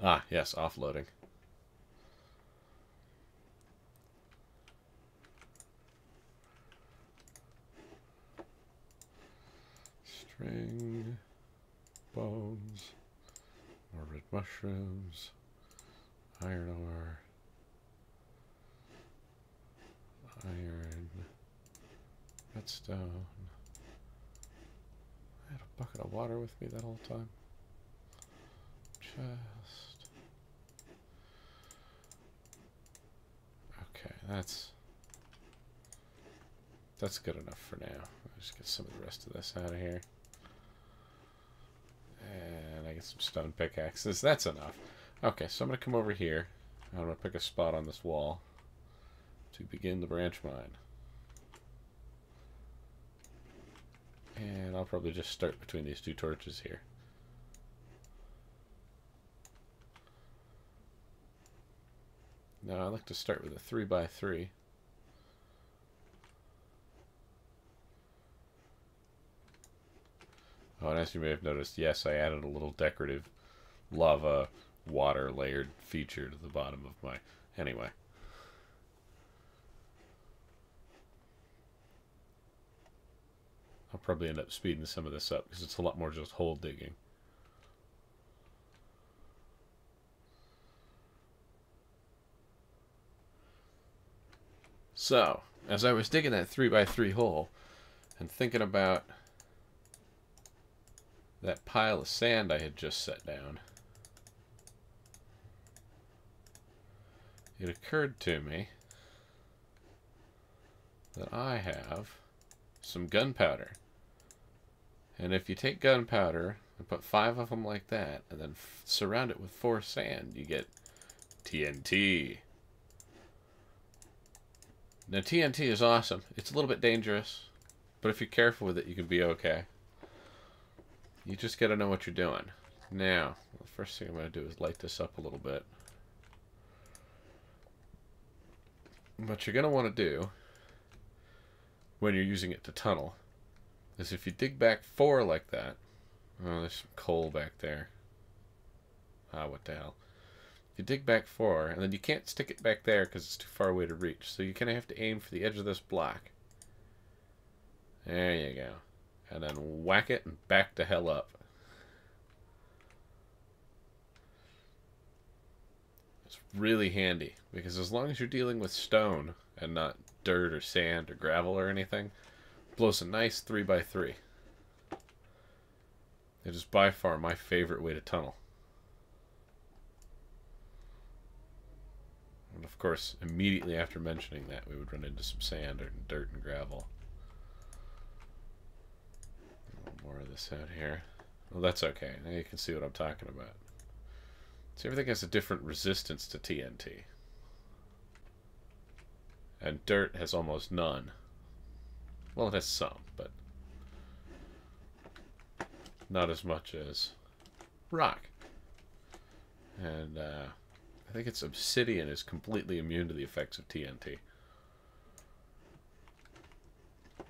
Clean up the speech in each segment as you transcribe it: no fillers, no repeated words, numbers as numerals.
Ah, yes, offloading. String, bones, more red mushrooms, iron ore, iron, redstone. I had a bucket of water with me that whole time. Chest. Okay, that's good enough for now. I'll just get some of the rest of this out of here. And I get some stone pickaxes. That's enough. Okay, so I'm going to come over here. I'm going to pick a spot on this wall to begin the branch mine. And I'll probably just start between these two torches here. Now I like to start with a 3x3. Oh, and as you may have noticed, yes, I added a little decorative lava water layered feature to the bottom of my... Anyway. I'll probably end up speeding some of this up because it's a lot more just hole digging. So, as I was digging that 3x3 hole and thinking about that pile of sand I had just set down, it occurred to me that I have some gunpowder. And if you take gunpowder and put 5 of them like that, and then surround it with 4 sand, you get TNT. Now, TNT is awesome. It's a little bit dangerous, but if you're careful with it, you can be okay. You just got to know what you're doing. Now, the first thing I'm going to do is light this up a little bit. What you're going to want to do when you're using it to tunnel is if you dig back 4 like that. Oh, there's some coal back there. Ah, what the hell. You dig back 4, and then you can't stick it back there because it's too far away to reach. So you kind of have to aim for the edge of this block. There you go. And then whack it and back the hell up. It's really handy, because as long as you're dealing with stone and not dirt or sand or gravel or anything, it blows a nice 3x3. It is by far my favorite way to tunnel. And of course, immediately after mentioning that, we would run into some sand or dirt and gravel. A little more of this out here. Well, that's okay. Now you can see what I'm talking about. So everything has a different resistance to TNT. And dirt has almost none. Well, it has some, but not as much as rock. And I think it's obsidian is completely immune to the effects of TNT.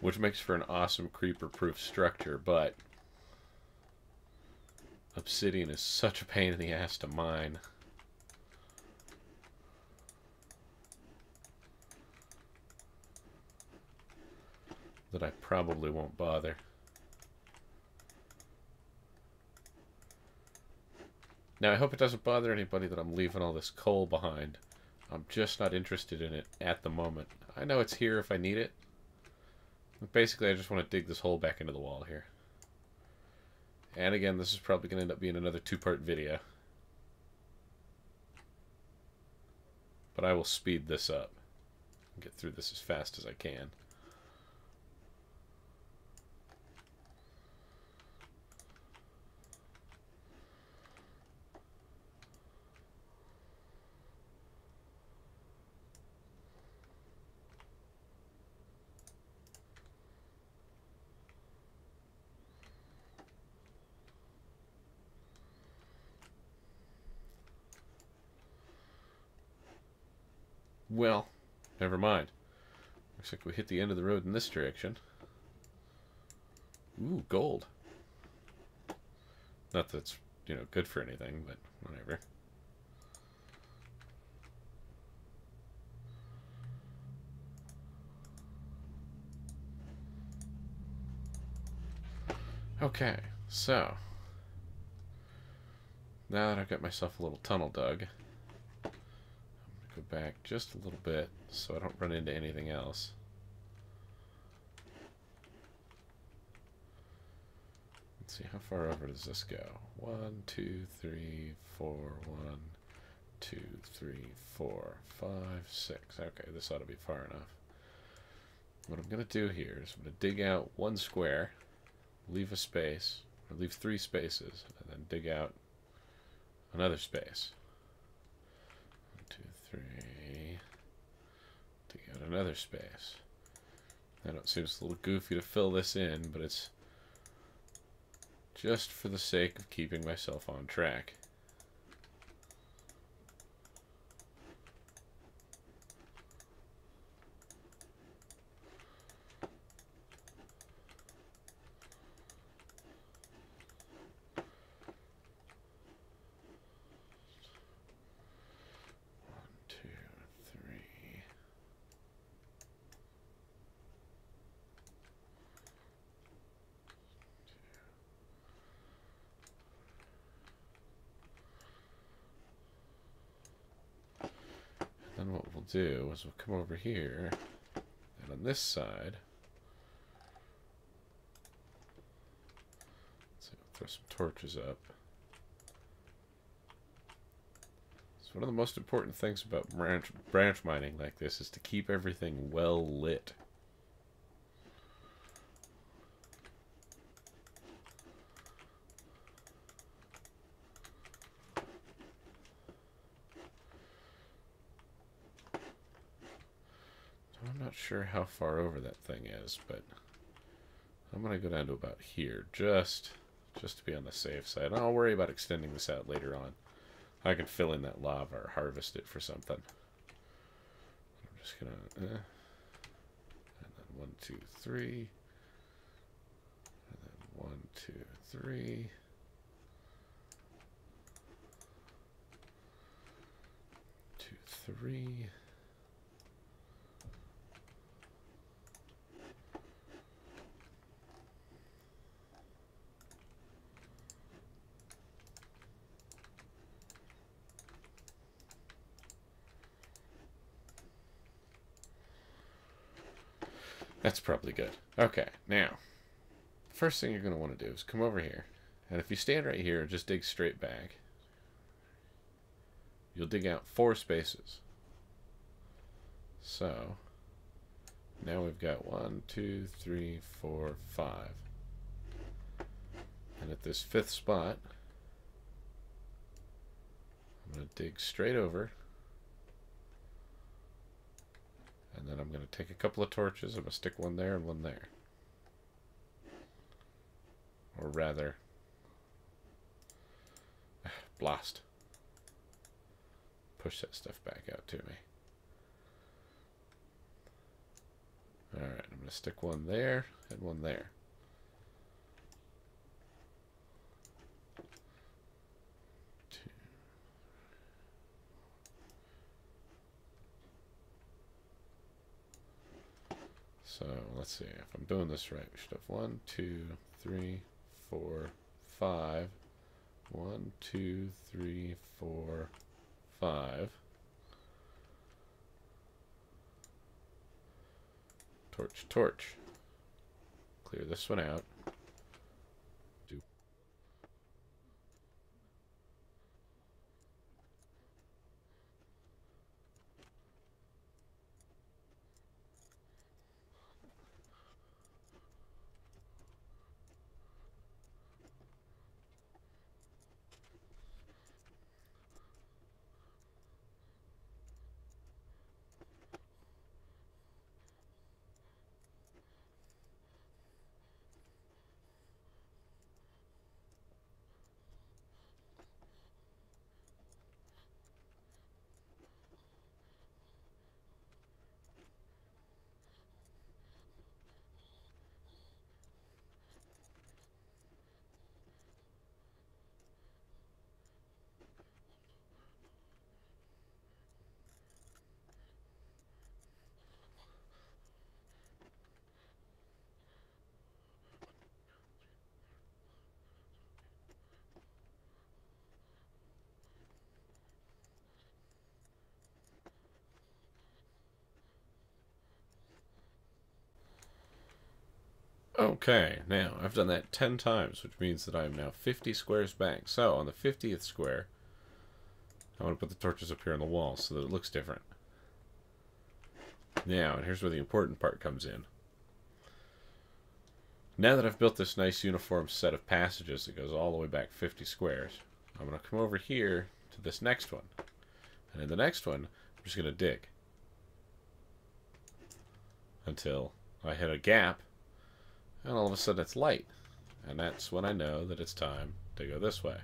Which makes for an awesome creeper-proof structure, but obsidian is such a pain in the ass to mine. That I probably won't bother. Now, I hope it doesn't bother anybody that I'm leaving all this coal behind. I'm just not interested in it at the moment. I know it's here if I need it. But basically, I just want to dig this hole back into the wall here. And again, this is probably going to end up being another 2-part video. But I will speed this up and get through this as fast as I can. Well, never mind. Looks like we hit the end of the road in this direction. Ooh, gold. Not that it's, good for anything, but whatever. Okay, so now that I've got myself a little tunnel dug, I'm going to go back just a little bit so I don't run into anything else. Let's see, how far over does this go? 1, 2, 3, 4, 1, 2, 3, 4, 5, 6. Okay, this ought to be far enough. What I'm going to do here is I'm going to dig out one square, leave a space, or leave 3 spaces, and then dig out another space. 1, 2, 3. Dig out another space. I know it seems a little goofy to fill this in, but it's just for the sake of keeping myself on track. Then what we'll do is we'll come over here, and on this side, so we'll throw some torches up. So one of the most important things about branch mining like this is to keep everything well lit. I'm not sure how far over that thing is, but I'm going to go down to about here, just to be on the safe side. And I'll worry about extending this out later on. I can fill in that lava or harvest it for something. I'm just going to... and then 1, 2, 3. And then 1, 2, 3. 2, 3. That's probably good. Okay, now, first thing you're going to want to do is come over here. And if you stand right here and just dig straight back, you'll dig out 4 spaces. So, now we've got 1, 2, 3, 4, 5. And at this 5th spot, I'm going to dig straight over. And then I'm going to take a couple of torches. I'm going to stick one there and one there. Or rather, blast. Push that stuff back out to me. Alright, I'm going to stick one there and one there. So let's see, if I'm doing this right, we should have 1, 2, 3, 4, 5. 1, 2, 3, 4, 5. Torch, torch. Clear this one out. Do. Okay, now I've done that 10 times, which means that I am now 50 squares back. So on the 50th square, I want to put the torches up here on the wall so that it looks different. Now, and here's where the important part comes in. Now that I've built this nice uniform set of passages that goes all the way back 50 squares, I'm going to come over here to this next one. And in the next one, I'm just going to dig until I hit a gap, and all of a sudden it's light. And that's when I know that it's time to go this way.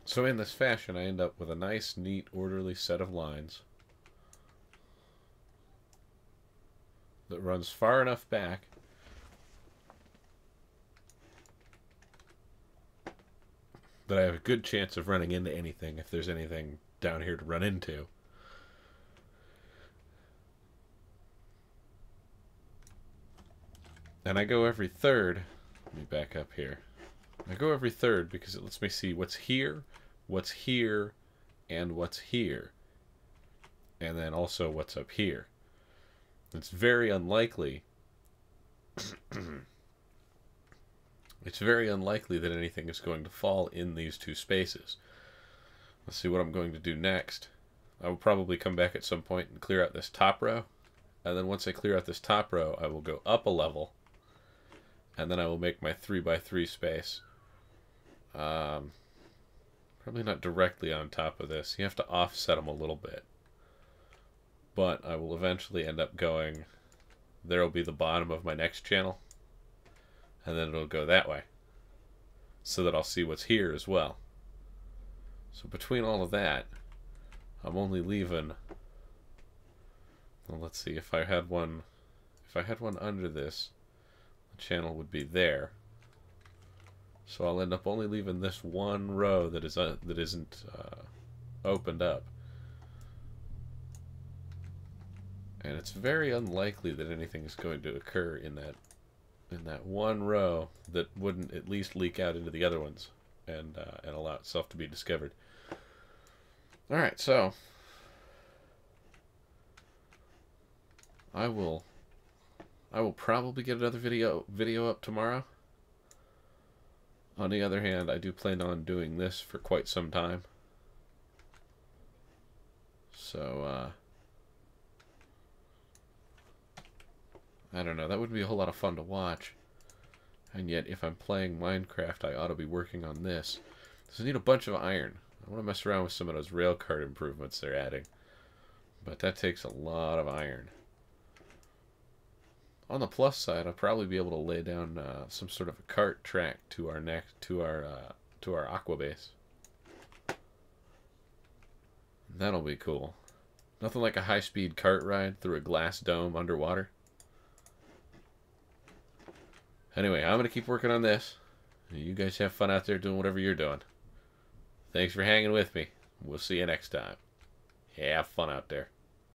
So in this fashion, I end up with a nice, neat, orderly set of lines that runs far enough back that I have a good chance of running into anything if there's anything down here to run into. And I go every third. Let me back up here. I go every third because it lets me see what's here, and what's here. And then also what's up here. It's very unlikely. It's very unlikely that anything is going to fall in these two spaces. Let's see what I'm going to do next. I will probably come back at some point and clear out this top row. And then once I clear out this top row, I will go up a level. And then I will make my 3x3 space. Probably not directly on top of this. You have to offset them a little bit. But I will eventually end up going... There will be the bottom of my next channel. And then it'll go that way. So that I'll see what's here as well. So between all of that, I'm only leaving... Well, let's see, if I had one under this, the channel would be there. So I'll end up only leaving this one row that isn't opened up. And it's very unlikely that anything is going to occur in that one row that wouldn't at least leak out into the other ones and allow itself to be discovered. All right, so I will probably get another video up tomorrow. On the other hand, I do plan on doing this for quite some time. So, I don't know. That would be a whole lot of fun to watch. And yet, if I'm playing Minecraft, I ought to be working on this. So I need a bunch of iron. I want to mess around with some of those rail cart improvements they're adding. But that takes a lot of iron. On the plus side, I'll probably be able to lay down some sort of a cart track to our aqua base. That'll be cool. Nothing like a high-speed cart ride through a glass dome underwater. Anyway, I'm gonna keep working on this. You guys have fun out there doing whatever you're doing. Thanks for hanging with me. We'll see you next time. Have fun out there.